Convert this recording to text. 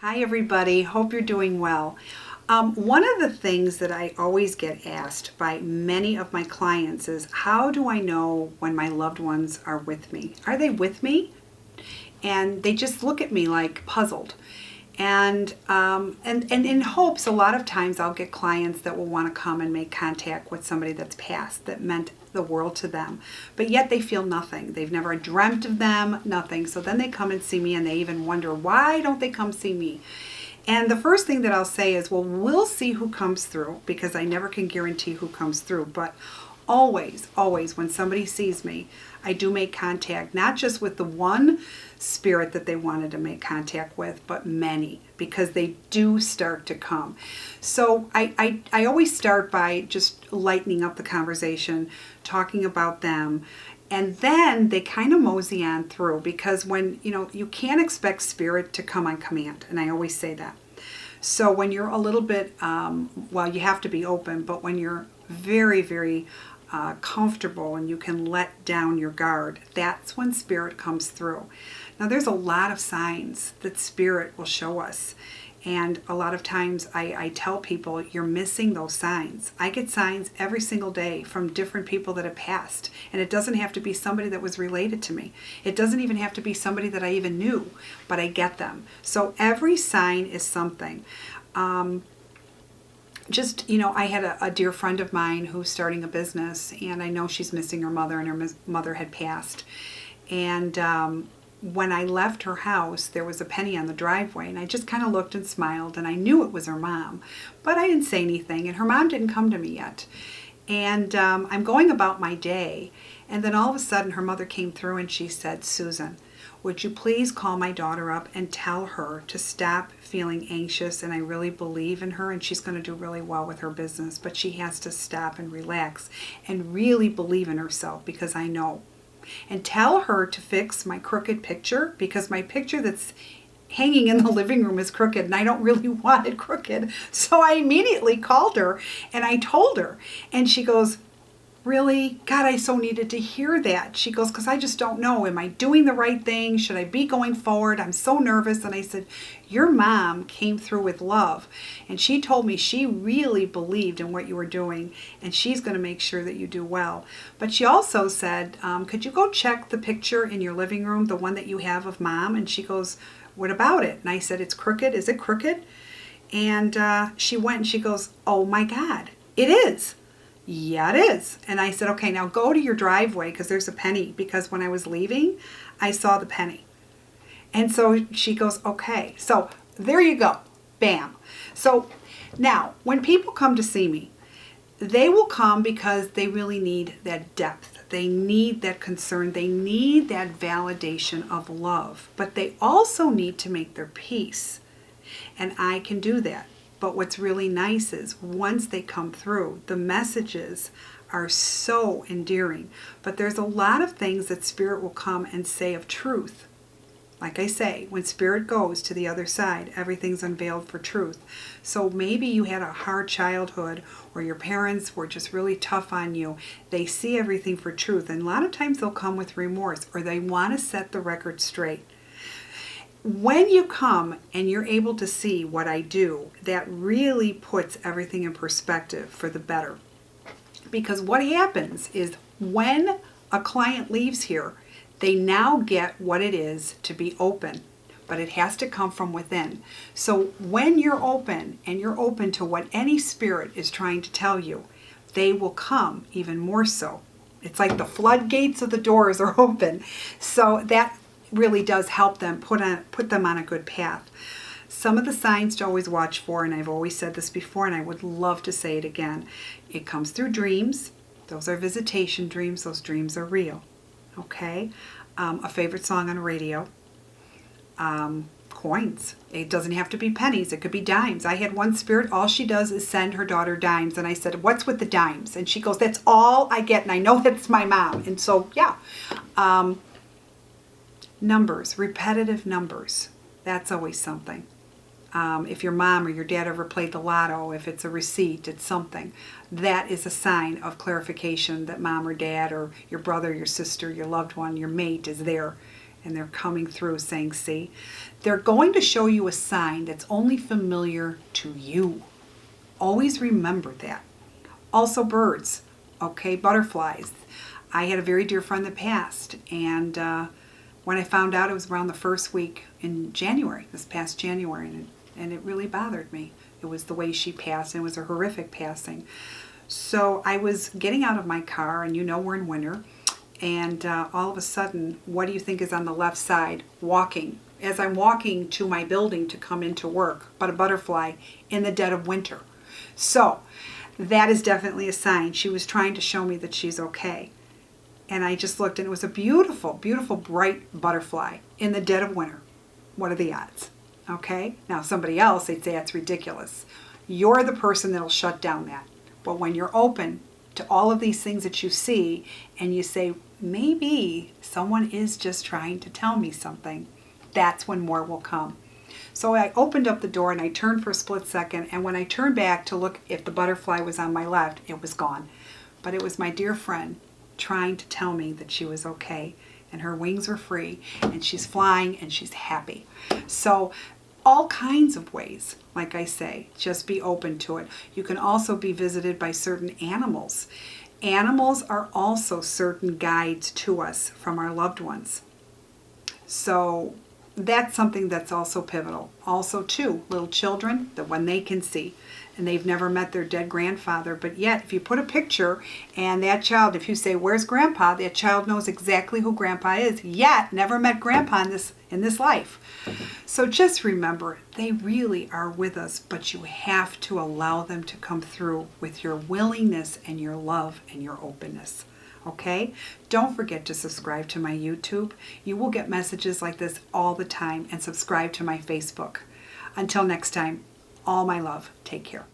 Hi, everybody. Hope you're doing well. One of the things that I always get asked by many of my clients is, how do I know when my loved ones are with me? Are they with me? And they just look at me like puzzled. And in hopes, a lot of times I'll get clients that will want to come and make contact with somebody that's passed that meant the world to them, but yet they feel nothing. They've never dreamt of them, nothing. So then they come and see me, and they even wonder, why don't they come see me? And the first thing that I'll say is, well, we'll see who comes through, because I never can guarantee who comes through. But always, when somebody sees me, I do make contact, not just with the one spirit that they wanted to make contact with, but many, because they do start to come. So I always start by just lightening up the conversation, talking about them. And then they kind of mosey on through, because when, you can't expect spirit to come on command. And I always say that. So when you're a little bit, well, you have to be open, but when you're very, very comfortable and you can let down your guard, that's when spirit comes through. Now, there's a lot of signs that spirit will show us. And a lot of times I tell people, you're missing those signs. I get signs every single day from different people that have passed. And it doesn't have to be somebody that was related to me. It doesn't even have to be somebody that I even knew, but I get them. So every sign is something. I had a dear friend of mine who's starting a business, and I know she's missing her mother, and her mother had passed. And when I left her house, there was a penny on the driveway, and I just kind of looked and smiled, and I knew it was her mom, but I didn't say anything, and her mom didn't come to me yet. And I'm going about my day, and then all of a sudden her mother came through, and she said, "Susan, would you please call my daughter up and tell her to stop feeling anxious, and I really believe in her, and she's going to do really well with her business, but she has to stop and relax and really believe in herself, because I know. And tell her to fix my crooked picture, because my picture that's hanging in the living room is crooked, and I don't really want it crooked." So I immediately called her and I told her, and she goes, "Really? God, I so needed to hear that." She goes, "Because I just don't know. Am I doing the right thing? Should I be going forward? I'm so nervous." And I said, "Your mom came through with love, and she told me she really believed in what you were doing, and she's going to make sure that you do well." But she also said, "Could you go check the picture in your living room, the one that you have of mom?" And she goes, "What about it?" And I said, "It's crooked. Is it crooked?" And she went and she goes, "Oh my God, it is." "Yeah, it is." And I said, "Okay, now go to your driveway, because there's a penny," because when I was leaving, I saw the penny. And so she goes, "Okay." So there you go. Bam. So now when people come to see me, they will come because they really need that depth. They need that concern. They need that validation of love. But they also need to make their peace. And I can do that. But what's really nice is, once they come through, the messages are so endearing. But there's a lot of things that Spirit will come and say of truth. Like I say, when Spirit goes to the other side, everything's unveiled for truth. So maybe you had a hard childhood, or your parents were just really tough on you. They see everything for truth. And a lot of times they'll come with remorse, or they want to set the record straight. When you come and you're able to see what I do, that really puts everything in perspective for the better. Because what happens is, when a client leaves here, they now get what it is to be open, but it has to come from within. So when you're open, and you're open to what any spirit is trying to tell you, they will come even more so. It's like the floodgates of the doors are open. So that really does help them put them on a good path. Some of the signs to always watch for, and I've always said this before, and I would love to say it again, it comes through dreams. Those are visitation dreams. Those dreams are real. Okay? A favorite song on the radio. Coins. It doesn't have to be pennies. It could be dimes. I had one spirit, all she does is send her daughter dimes. And I said, "What's with the dimes?" And she goes, "That's all I get, and I know that's my mom." And so, yeah. Numbers, repetitive numbers. That's always something. If your mom or your dad ever played the lotto, if it's a receipt, it's something. That is a sign of clarification that mom or dad or your brother, your sister, your loved one, your mate is there. And they're coming through saying, see, they're going to show you a sign that's only familiar to you. Always remember that. Also birds, okay, butterflies. I had a very dear friend that passed, and when I found out, it was around the first week in January, this past January, and it really bothered me. It was the way she passed, and it was a horrific passing. So I was getting out of my car, and we're in winter, and all of a sudden, what do you think is on the left side? Walking. As I'm walking to my building to come into work, but a butterfly in the dead of winter. So that is definitely a sign. She was trying to show me that she's okay. And I just looked, and it was a beautiful, beautiful, bright butterfly in the dead of winter. What are the odds? Okay? Now, somebody else, they'd say that's ridiculous. You're the person that'll shut down that. But when you're open to all of these things that you see, and you say, maybe someone is just trying to tell me something, that's when more will come. So I opened up the door, and I turned for a split second, and when I turned back to look if the butterfly was on my left, it was gone. But it was my dear friend trying to tell me that she was okay, and her wings were free, and she's flying, and she's happy. So all kinds of ways, like I say, just be open to it. You can also be visited by certain animals. Animals are also certain guides to us from our loved ones. So that's something that's also pivotal. Also, too, little children, that when they can see, and they've never met their dead grandfather, but yet if you put a picture and that child, if you say, where's grandpa, that child knows exactly who grandpa is, yet never met grandpa in this life. So just remember, they really are with us, but you have to allow them to come through with your willingness and your love and your openness. Okay? Don't forget to subscribe to my YouTube. You will get messages like this all the time, and subscribe to my Facebook. Until next time, all my love. Take care.